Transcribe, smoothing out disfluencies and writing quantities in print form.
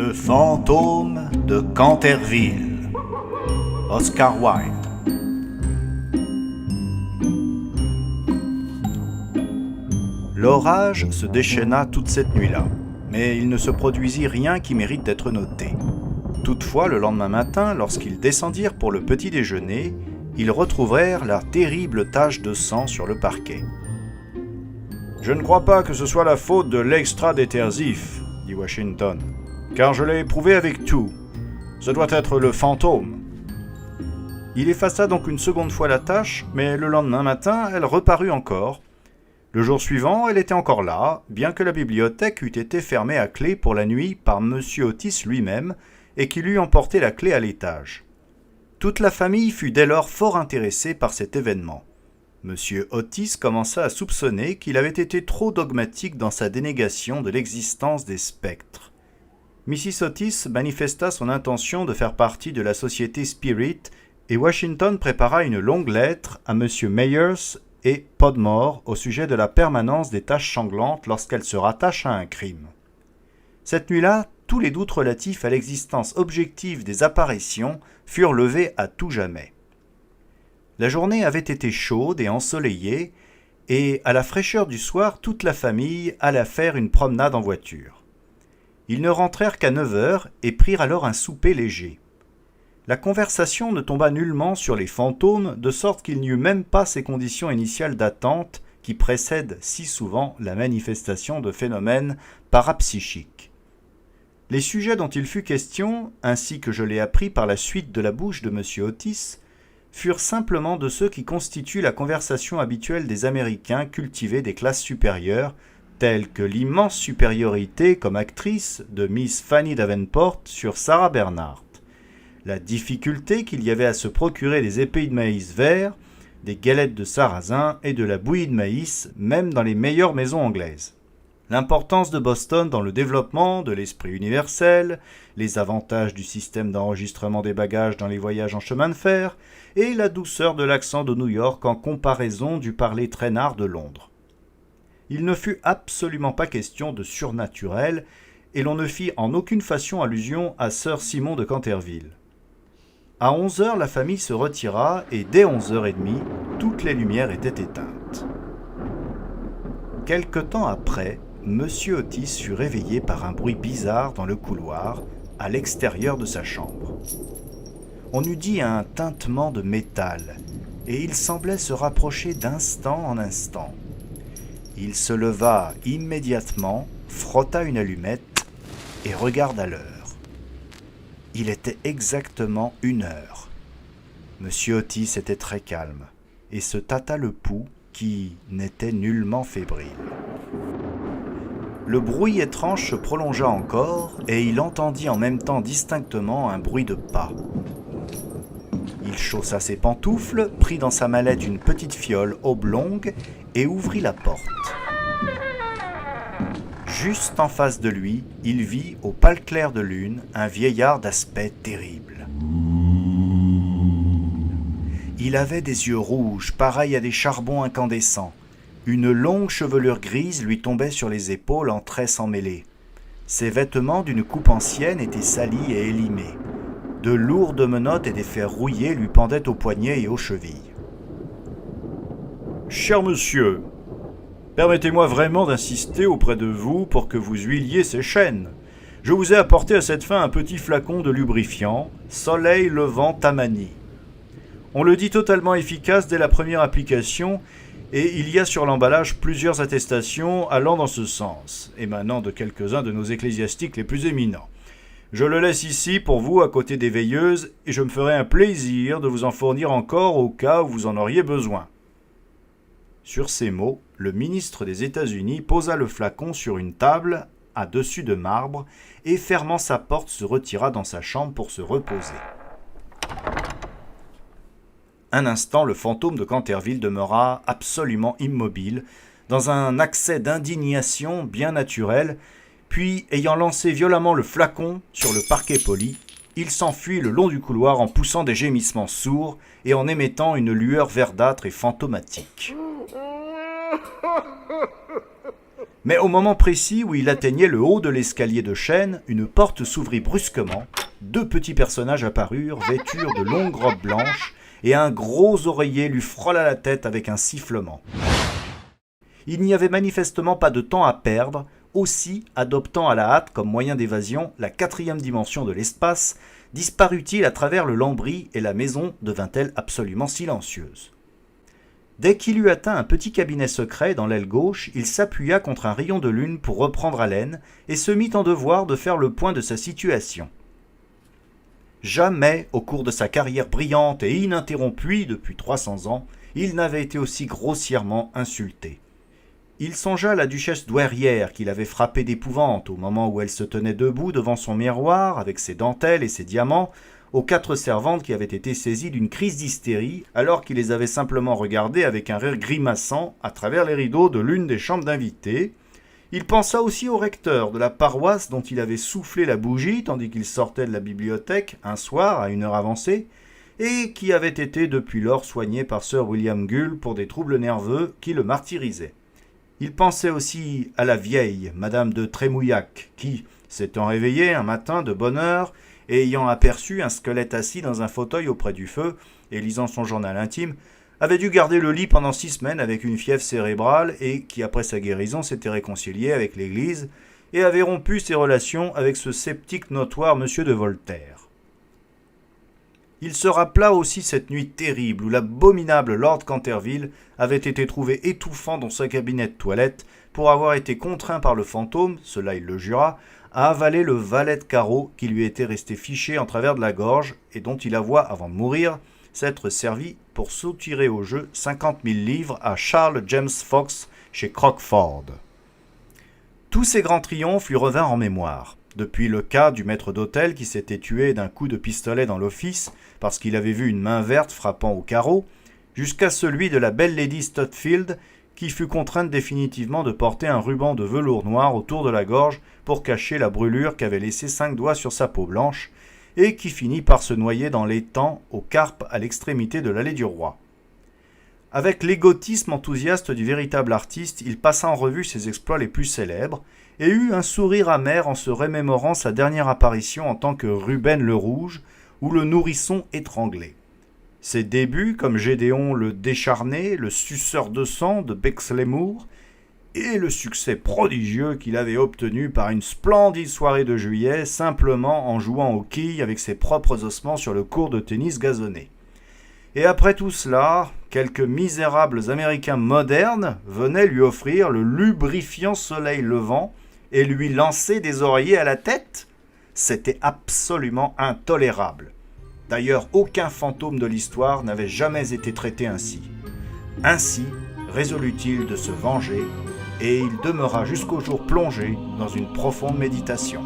Le fantôme de Canterville. Oscar Wilde. L'orage se déchaîna toute cette nuit-là, mais il ne se produisit rien qui mérite d'être noté. Toutefois, le lendemain matin, lorsqu'ils descendirent pour le petit déjeuner, ils retrouvèrent la terrible tache de sang sur le parquet. « Je ne crois pas que ce soit la faute de l'extradétersif, dit Washington, car je l'ai éprouvé avec tout. Ce doit être le fantôme. » Il effaça donc une seconde fois la tache, mais le lendemain matin, elle reparut encore. Le jour suivant, elle était encore là, bien que la bibliothèque eût été fermée à clé pour la nuit par M. Otis lui-même, et qu'il eût emporté la clé à l'étage. Toute la famille fut dès lors fort intéressée par cet événement. M. Otis commença à soupçonner qu'il avait été trop dogmatique dans sa dénégation de l'existence des spectres. Mrs. Otis manifesta son intention de faire partie de la société Spirit, et Washington prépara une longue lettre à M. Myers et Podmore au sujet de la permanence des taches sanglantes lorsqu'elles se rattachent à un crime. Cette nuit-là, tous les doutes relatifs à l'existence objective des apparitions furent levés à tout jamais. La journée avait été chaude et ensoleillée, et à la fraîcheur du soir, toute la famille alla faire une promenade en voiture. Ils ne rentrèrent qu'à 9 heures et prirent alors un souper léger. La conversation ne tomba nullement sur les fantômes, de sorte qu'il n'y eut même pas ces conditions initiales d'attente qui précèdent si souvent la manifestation de phénomènes parapsychiques. Les sujets dont il fut question, ainsi que je l'ai appris par la suite de la bouche de M. Otis, furent simplement de ceux qui constituent la conversation habituelle des Américains cultivés des classes supérieures, tels que l'immense supériorité comme actrice de Miss Fanny Davenport sur Sarah Bernhardt, la difficulté qu'il y avait à se procurer des épis de maïs verts, des galettes de sarrasin et de la bouillie de maïs, même dans les meilleures maisons anglaises. L'importance de Boston dans le développement de l'esprit universel, les avantages du système d'enregistrement des bagages dans les voyages en chemin de fer, et la douceur de l'accent de New York en comparaison du parler traînard de Londres. Il ne fut absolument pas question de surnaturel, et l'on ne fit en aucune façon allusion à Sir Simon de Canterville. À 11 heures, la famille se retira, et dès 11h30, toutes les lumières étaient éteintes. Quelque temps après, M. Otis fut réveillé par un bruit bizarre dans le couloir, à l'extérieur de sa chambre. On eût dit un tintement de métal, et il semblait se rapprocher d'instant en instant. Il se leva immédiatement, frotta une allumette et regarda l'heure. Il était exactement 1h. M. Otis était très calme, et se tâta le pouls, qui n'était nullement fébrile. Le bruit étrange se prolongea encore, et il entendit en même temps distinctement un bruit de pas. Il chaussa ses pantoufles, prit dans sa mallette une petite fiole oblongue et ouvrit la porte. Juste en face de lui, il vit, au pâle clair de lune, un vieillard d'aspect terrible. Il avait des yeux rouges, pareils à des charbons incandescents. Une longue chevelure grise lui tombait sur les épaules en tresses emmêlées. Ses vêtements d'une coupe ancienne étaient salis et élimés. De lourdes menottes et des fers rouillés lui pendaient aux poignets et aux chevilles. « Cher monsieur, permettez-moi vraiment d'insister auprès de vous pour que vous huiliez ces chaînes. Je vous ai apporté à cette fin un petit flacon de lubrifiant, Soleil Levant Tammany. On le dit totalement efficace dès la première application, et il y a sur l'emballage plusieurs attestations allant dans ce sens, émanant de quelques-uns de nos ecclésiastiques les plus éminents. Je le laisse ici pour vous à côté des veilleuses, et je me ferai un plaisir de vous en fournir encore au cas où vous en auriez besoin. » Sur ces mots, le ministre des États-Unis posa le flacon sur une table à dessus de marbre, et fermant sa porte se retira dans sa chambre pour se reposer. Un instant, le fantôme de Canterville demeura absolument immobile, dans un accès d'indignation bien naturel, puis, ayant lancé violemment le flacon sur le parquet poli, il s'enfuit le long du couloir en poussant des gémissements sourds et en émettant une lueur verdâtre et fantomatique. Mais au moment précis où il atteignait le haut de l'escalier de chêne, une porte s'ouvrit brusquement, 2 petits personnages apparurent, vêtus de longues robes blanches, et un gros oreiller lui frôla la tête avec un sifflement. Il n'y avait manifestement pas de temps à perdre, aussi, adoptant à la hâte comme moyen d'évasion la 4e dimension de l'espace, disparut-il à travers le lambris et la maison devint-elle absolument silencieuse. Dès qu'il eut atteint un petit cabinet secret dans l'aile gauche, il s'appuya contre un rayon de lune pour reprendre haleine et se mit en devoir de faire le point de sa situation. Jamais, au cours de sa carrière brillante et ininterrompue depuis 300 ans, il n'avait été aussi grossièrement insulté. Il songea à la duchesse douairière qu'il avait frappée d'épouvante au moment où elle se tenait debout devant son miroir avec ses dentelles et ses diamants, aux 4 servantes qui avaient été saisies d'une crise d'hystérie alors qu'il les avait simplement regardées avec un rire grimaçant à travers les rideaux de l'une des chambres d'invités. Il pensa aussi au recteur de la paroisse dont il avait soufflé la bougie tandis qu'il sortait de la bibliothèque un soir à une heure avancée et qui avait été depuis lors soigné par Sir William Gull pour des troubles nerveux qui le martyrisaient. Il pensait aussi à la vieille, Madame de Trémouillac, qui, s'étant réveillée un matin de bonne heure et ayant aperçu un squelette assis dans un fauteuil auprès du feu et lisant son journal intime, avait dû garder le lit pendant 6 semaines avec une fièvre cérébrale et qui, après sa guérison, s'était réconcilié avec l'Église et avait rompu ses relations avec ce sceptique notoire M. de Voltaire. Il se rappela aussi cette nuit terrible où l'abominable Lord Canterville avait été trouvé étouffant dans sa cabinet de toilette pour avoir été contraint par le fantôme, cela il le jura, à avaler le valet de carreau qui lui était resté fiché en travers de la gorge et dont il avoua, avant de mourir, s'être servi pour soutirer au jeu 50 000 livres à Charles James Fox chez Crockford. Tous ces grands triomphes lui revinrent en mémoire, depuis le cas du maître d'hôtel qui s'était tué d'un coup de pistolet dans l'office parce qu'il avait vu une main verte frappant au carreau, jusqu'à celui de la belle lady Stutfield qui fut contrainte définitivement de porter un ruban de velours noir autour de la gorge pour cacher la brûlure qu'avaient laissé 5 doigts sur sa peau blanche, et qui finit par se noyer dans l'étang aux carpes à l'extrémité de l'allée du roi. Avec l'égotisme enthousiaste du véritable artiste, il passa en revue ses exploits les plus célèbres, et eut un sourire amer en se remémorant sa dernière apparition en tant que Ruben le Rouge, ou le nourrisson étranglé. Ses débuts, comme Gédéon le Décharné, le suceur de sang de Bexleymoor, et le succès prodigieux qu'il avait obtenu par une splendide soirée de juillet, simplement en jouant aux quilles avec ses propres ossements sur le court de tennis gazonné. Et après tout cela, quelques misérables Américains modernes venaient lui offrir le lubrifiant soleil levant et lui lancer des oreillers à la tête ? C'était absolument intolérable. D'ailleurs, aucun fantôme de l'histoire n'avait jamais été traité ainsi. Ainsi résolut-il de se venger, et il demeura jusqu'au jour plongé dans une profonde méditation.